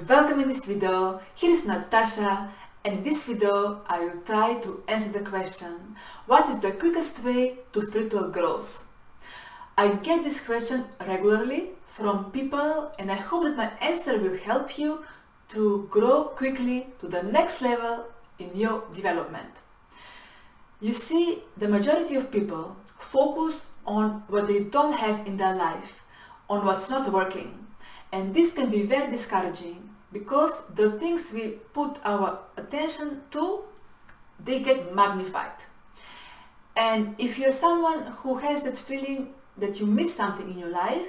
Welcome in this video. Here is Natasha, and in this video I will try to answer the question: what is the quickest way to spiritual growth? I get this question regularly from people, and I hope that my answer will help you to grow quickly to the next level in your development. You see, the majority of people focus on what they don't have in their life, on what's not working. And this can be very discouraging because the things we put our attention to, they get magnified. And if you're someone who has that feeling that you miss something in your life,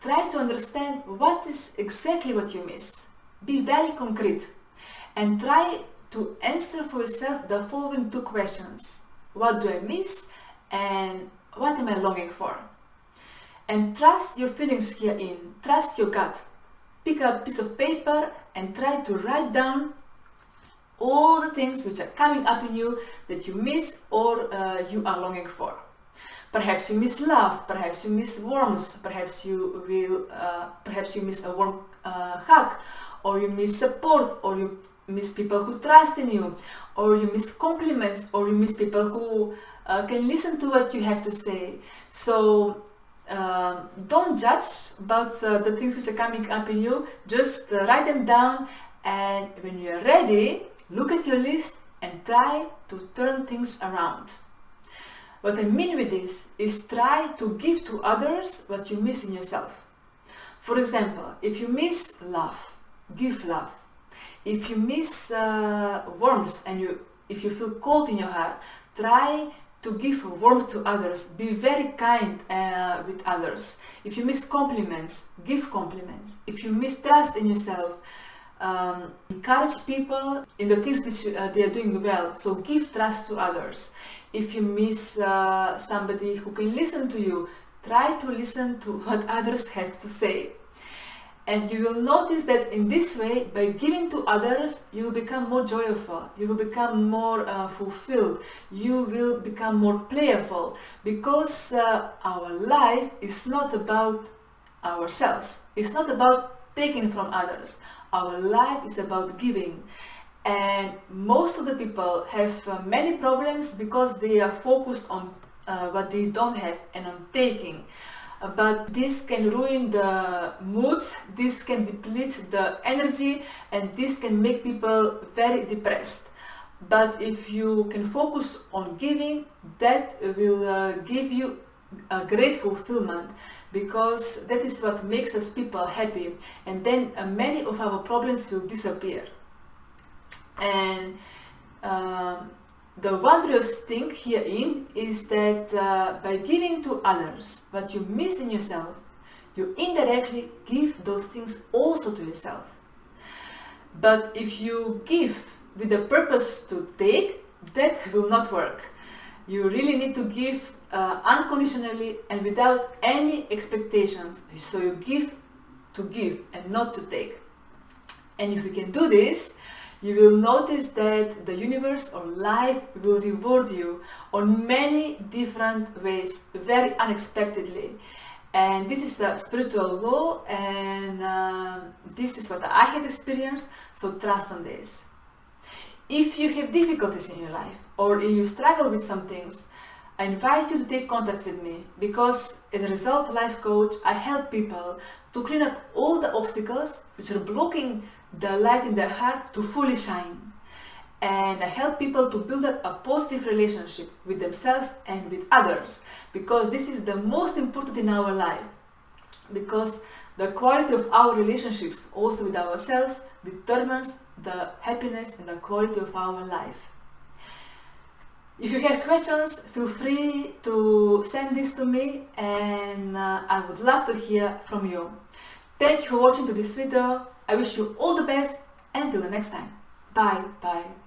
try to understand what is exactly what you miss. Be very concrete and try to answer for yourself the following two questions: what do I miss and what am I longing for? And trust your feelings herein, trust your gut. Pick up a piece of paper and try to write down all the things which are coming up in you that you miss or you are longing for. Perhaps you miss love, perhaps you miss warmth, perhaps you miss a warm hug, or you miss support, or you miss people who trust in you, or you miss compliments, or you miss people who can listen to what you have to say. So don't judge about the things which are coming up in you. Just write them down, and when you are ready, look at your list and try to turn things around. What I mean with this is try to give to others what you miss in yourself. For example, if you miss love, give love. If you miss warmth and if you feel cold in your heart, try to give warmth to others. Be very kind with others. If you miss compliments, give compliments. If you miss trust in yourself, encourage people in the things which they are doing well. So give trust to others. If you miss somebody who can listen to you, try to listen to what others have to say. And you will notice that in this way, by giving to others, you will become more joyful, you will become more fulfilled, you will become more playful, because our life is not about ourselves, it's not about taking from others. Our life is about giving. And most of the people have many problems because they are focused on what they don't have and on taking. But this can ruin the moods, this can deplete the energy, and this can make people very depressed. But if you can focus on giving, that will give you a great fulfillment, because that is what makes us people happy, and then many of our problems will disappear. And the wondrous thing herein is that by giving to others what you miss in yourself, you indirectly give those things also to yourself. But if you give with the purpose to take, that will not work. You really need to give unconditionally and without any expectations. So you give to give and not to take. And if you can do this, you will notice that the universe or life will reward you on many different ways, very unexpectedly. And this is the spiritual law, and this is what I have experienced, so trust on this. If you have difficulties in your life, or if you struggle with some things, I invite you to take contact with me, because as a result life coach, I help people to clean up all the obstacles which are blocking the light in their heart to fully shine. And I help people to build up a positive relationship with themselves and with others, because this is the most important in our life, because the quality of our relationships also with ourselves determines the happiness and the quality of our life. If you have questions, feel free to send this to me, and I would love to hear from you. Thank you for watching to this video. I wish you all the best. Until the next time. Bye. Bye.